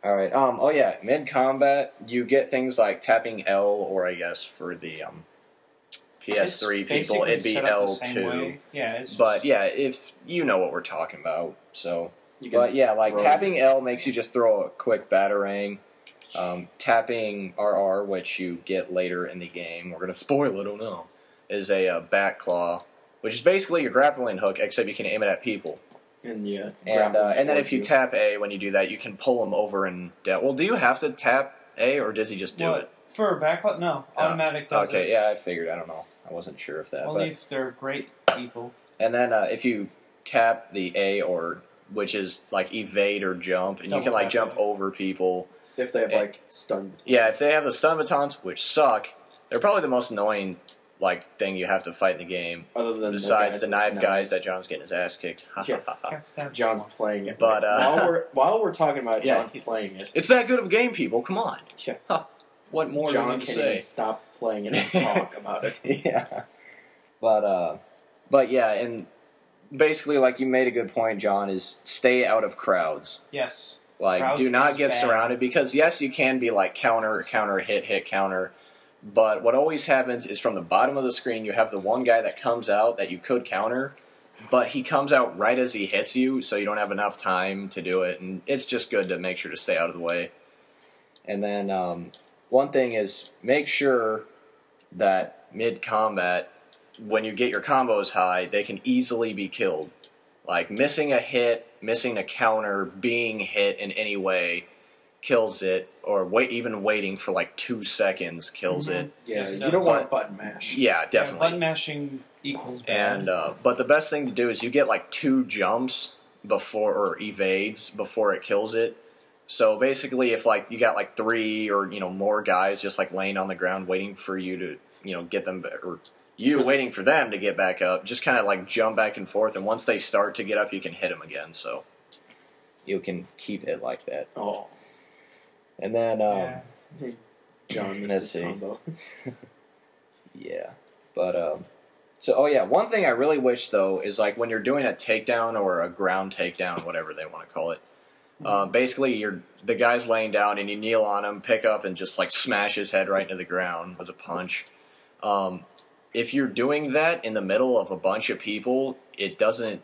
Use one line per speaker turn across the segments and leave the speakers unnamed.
All right. Oh yeah, mid combat, you get things like tapping L, or I guess for the PS3 people, it'd be L2.
Yeah.
But yeah, if you know what we're talking about, so. But yeah, like tapping L makes you just throw a quick batarang. Tapping RR, which you get later in the game, we're gonna spoil it. Oh no, is a back claw, which is basically your grappling hook, except you can aim it at people.
And
then if you tap A when you do that, you can pull them over and down. Well, do you have to tap A, or does he just do it?
For a backpack? No, automatic does
it. Okay, yeah, I figured. I don't know. I wasn't sure if that.
Only if they're great people.
And then if you tap the A, which is like evade or jump, and you can like jump over people.
If they have like stun.
Yeah, if they have the stun batons, which suck, they're probably the most annoying like thing you have to fight in the game.
Other than
besides the knife guys that John's getting his ass kicked.
John's playing it.
But
while we're talking about it, John's playing it.
It's that good of a game, people. Come on.
Yeah.
What more do you need to say? John can't even
stop playing it and talk about it.
Yeah. But yeah, and basically, like you made a good point, John, is stay out of crowds.
Yes.
Like,
crowds
do not get surrounded, because yes, you can be like counter, hit, counter. But what always happens is from the bottom of the screen, you have the one guy that comes out that you could counter, but he comes out right as he hits you, so you don't have enough time to do it. And it's just good to make sure to stay out of the way. And then one thing is make sure that mid-combat, when you get your combos high, they can easily be killed. Like missing a hit, missing a counter, being hit in any way kills it, or even waiting for like 2 seconds kills it.
Yeah, you don't want to button mash.
Yeah, definitely.
Yeah, button mashing equals bad.
And but the best thing to do is you get like 2 jumps or evades before it kills it. So basically, if like you got like 3 or more guys just like laying on the ground waiting for you to get them, or you waiting for them to get back up, just kind of like jump back and forth, and once they start to get up, you can hit them again. So you can keep it like that.
Oh.
And then,
hey, John,
let's see.
Combo.
Yeah, but one thing I really wish though is like when you're doing a takedown or a ground takedown, whatever they want to call it. Basically, the guy's laying down and you kneel on him, pick up, and just like smash his head right into the ground with a punch. If you're doing that in the middle of a bunch of people, it doesn't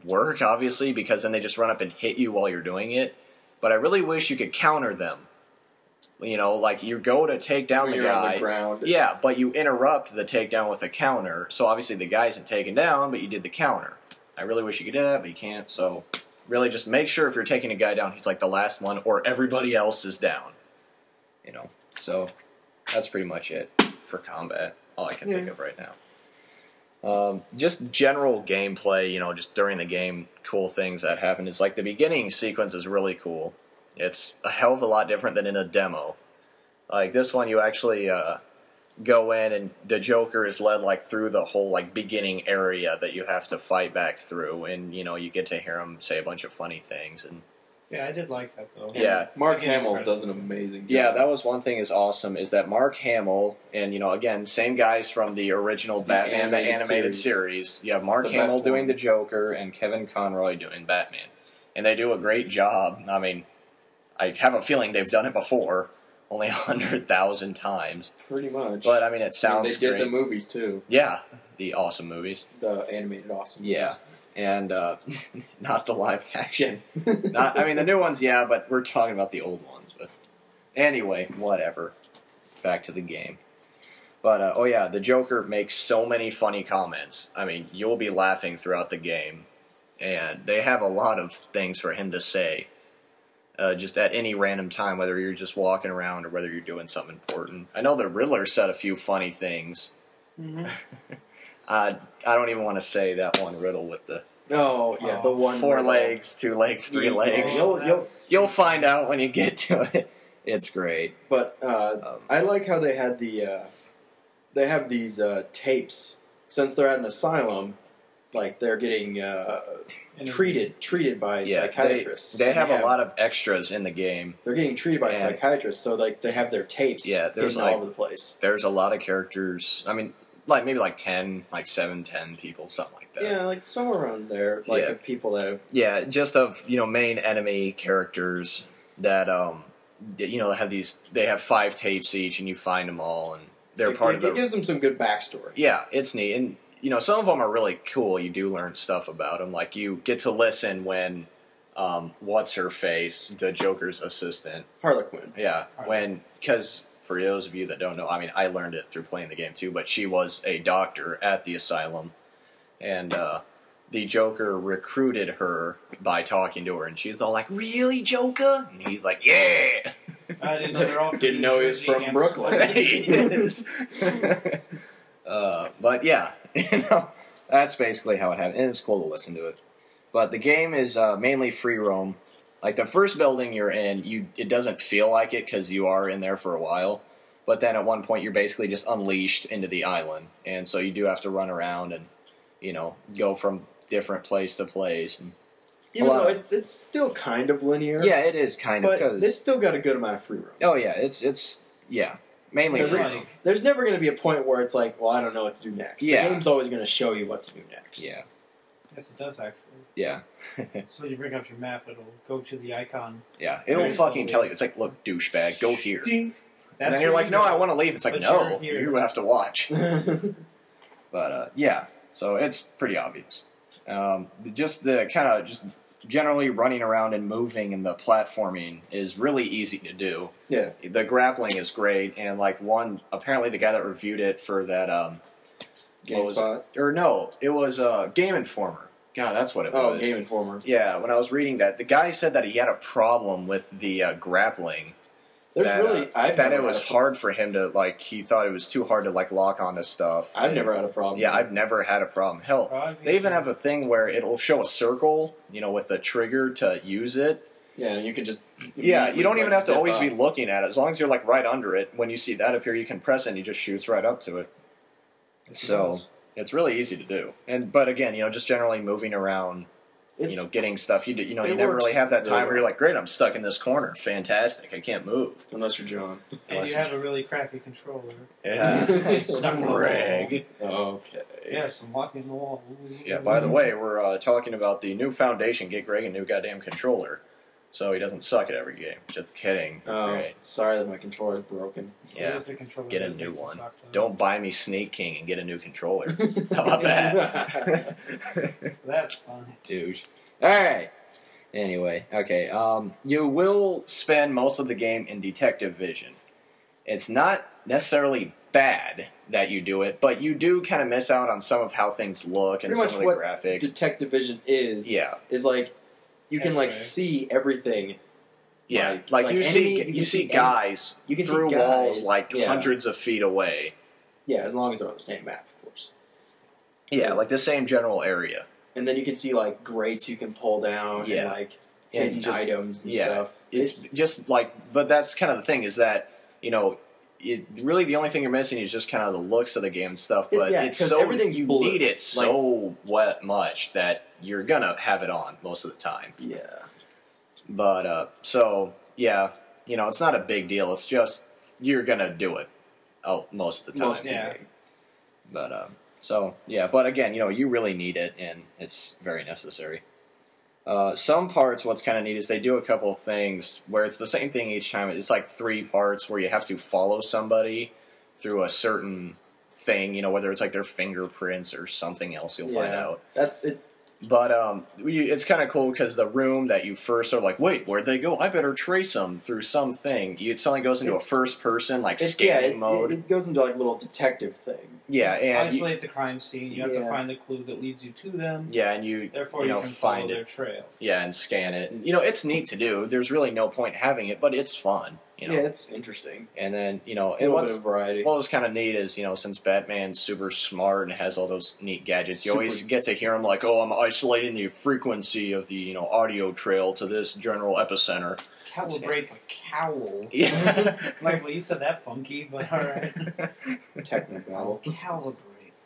work, obviously, because then they just run up and hit you while you're doing it. But I really wish you could counter them. Like you go to take down the guy.
On the ground.
Yeah, but you interrupt the takedown with a counter. So obviously the guy isn't taken down, but you did the counter. I really wish you could do that, but you can't. So really just make sure if you're taking a guy down, he's like the last one, or everybody else is down. So that's pretty much it for combat. All I can think of right now. Just general gameplay, just during the game, cool things that happen. It's like the beginning sequence is really cool. It's a hell of a lot different than in a demo. Like this one, you actually go in and the Joker is led like through the whole like beginning area that you have to fight back through, and you get to hear him say a bunch of funny things. And
yeah, I did like that though.
Yeah,
Mark Hamill does an amazing job.
Yeah, that was one thing is awesome is that Mark Hamill and again same guys from the original Batman the animated series. You have Mark Hamill doing the Joker and Kevin Conroy doing Batman, and they do a great job. I mean, I have a feeling they've done it before, only 100,000 times.
Pretty much.
But I mean, it sounds
they did the movies too.
Yeah, the awesome movies.
The animated awesome movies.
Yeah. And not the live action. The new ones, yeah, but we're talking about the old ones. But anyway, whatever. Back to the game. But the Joker makes so many funny comments. I mean, you'll be laughing throughout the game, and they have a lot of things for him to say. Just at any random time, whether you're just walking around or whether you're doing something important. I know the Riddler said a few funny things.
Mm-hmm.
I don't even want to say that one riddle with the...
the one
4 legs, 2 legs, 3 legs. You'll find out when you get to it. It's great.
But I like how they had they have these tapes. Since they're at an asylum, like they're getting treated by psychiatrists.
They have a lot of extras in the game.
They're getting treated by psychiatrists, so like they have their tapes hidden all over the place.
There's a lot of characters. I mean, like maybe like 10, like 7, 10 people, something like that.
Yeah, like somewhere around there. Like of people that have...
Yeah, just of, main enemy characters. that they have 5 tapes each, and you find them all, and they're part of the.
It gives them some good backstory.
Yeah, it's neat, and some of them are really cool. You do learn stuff about them, like you get to listen when what's her face, the Joker's assistant,
Harley Quinn.
Yeah, because for those of you that don't know, I mean, I learned it through playing the game too, but she was a doctor at the asylum, and the Joker recruited her by talking to her, and she's all like, "Really, Joker?" And he's like, "Yeah."
I didn't know they're all
Didn't know he was from Brooklyn.
He is. But yeah, that's basically how it happened, and it's cool to listen to it. But the game is mainly free roam. Like the first building you're in, it doesn't feel like it because you are in there for a while. But then at one point you're basically just unleashed into the island, and so you do have to run around and go from different place to place. And
even though it's still kind of linear.
Yeah, it is kind of.
But it's still got a good amount of free roam.
Oh yeah, it's mainly free roam.
There's never going to be a point where it's like, well, I don't know what to do next.
Yeah.
The game's always going to show you what to do next.
Yeah.
Yes, it does actually.
Yeah.
So when you bring up your map, it'll go to the icon.
Yeah, it'll fucking tell you. It's like, look, douchebag, go here.
Ding.
And then you're like, no, I want to leave. It's like, no, you have to watch. But yeah, so it's pretty obvious. Just generally running around and moving and the platforming is really easy to do.
Yeah.
The grappling is great, and apparently the guy that reviewed it for that
GameSpot?
It was Game Informer. God, that's what it was.
Oh, Game Informer.
Yeah, when I was reading that, the guy said that he had a problem with the grappling. That it was hard for him to, he thought it was too hard to, lock onto stuff.
I've never had a problem.
Yeah, I've never had a problem. Hell, they even have a thing where it'll show a circle, with the trigger to use it.
Yeah, and you can just...
Yeah, you don't even have to always be looking at it. As long as you're, right under it, when you see that appear, you can press it and he just shoots right up to it. So, it's really easy to do. But again, just generally moving around... getting stuff. You never really have that time where you're like, great, I'm stuck in this corner. Fantastic. I can't move.
Unless you're John.
And you have a really crappy controller.
Yeah.
It's stuck in the
Greg.
Okay.
Yes, I'm walking the wall.
Yeah, by the way, we're talking about the new Foundation. Get Greg a new goddamn controller. So he doesn't suck at every game. Just kidding.
Oh,
Great.
Sorry that my controller's broken.
Yeah. Get a new one. Don't buy me Snake King and get a new controller. How about that?
That's fun.
Dude. Alright. Anyway, okay. You will spend most of the game in detective vision. It's not necessarily bad that you do it, but you do kind of miss out on some of how things look and some of the graphics.
Detective vision is you can see everything.
Yeah, you see guys through walls hundreds of feet away.
Yeah, as long as they're on the same map, of course.
Yeah, the same general area.
And then you can see grates you can pull down and hidden items and stuff.
It's just but that's kind of the thing is that really the only thing you're missing is just kind of the looks of the game and stuff. But it's so
everything's
you
blue.
need it so much that you're gonna have it on most of the time.
Yeah.
But it's not a big deal. It's just you're gonna do it most of the time.
Most of the game.
But but again, you really need it, and it's very necessary. Some parts, what's kind of neat is they do a couple of things where it's the same thing each time. It's 3 parts where you have to follow somebody through a certain thing, whether it's their fingerprints or something else you'll find out.
That's it.
But it's kind of cool because the room that you first are like, wait, where'd they go? I better trace them through something. It suddenly goes into a first person, scanning mode.
It goes into a little detective thing.
Yeah, and
isolate the crime scene. You have to find the clue that leads you to them.
Yeah, and you
can
find
follow their trail.
Yeah, and scan it. And, it's neat to do. There's really no point having it, but it's fun.
Yeah, it's interesting.
And then
a little bit of variety.
What was kind of neat is since Batman's super smart and has all those neat gadgets, you always get to hear him I'm isolating the frequency of the audio trail to this general epicenter.
Calibrate the cowl.
Yeah.
Well, you said that funky, but all right.
Technical.
Calibrate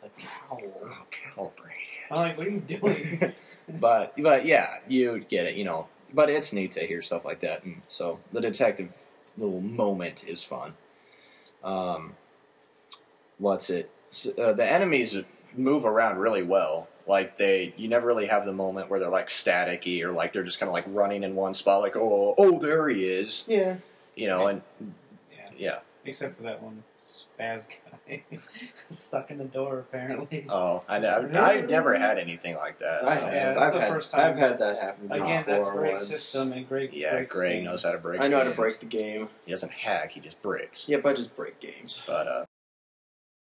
the cowl.
Oh, calibrate.
I'm what are you doing?
but yeah, you get it, But it's neat to hear stuff like that, and so the detective little moment is fun. The enemies move around really well. Like you never really have the moment where they're like staticky or like they're just kind of like running in one spot. Like oh, there he is.
Yeah.
And yeah.
Except for that one spaz guy stuck in the door apparently.
Oh, I've never had anything like that.
I
So.
have. I've had that happen.
Again, that's Greg's system and Greg.
Greg knows how to break.
I know
games.
how to break the game.
He doesn't hack; he just breaks.
Yep, I just break games.
But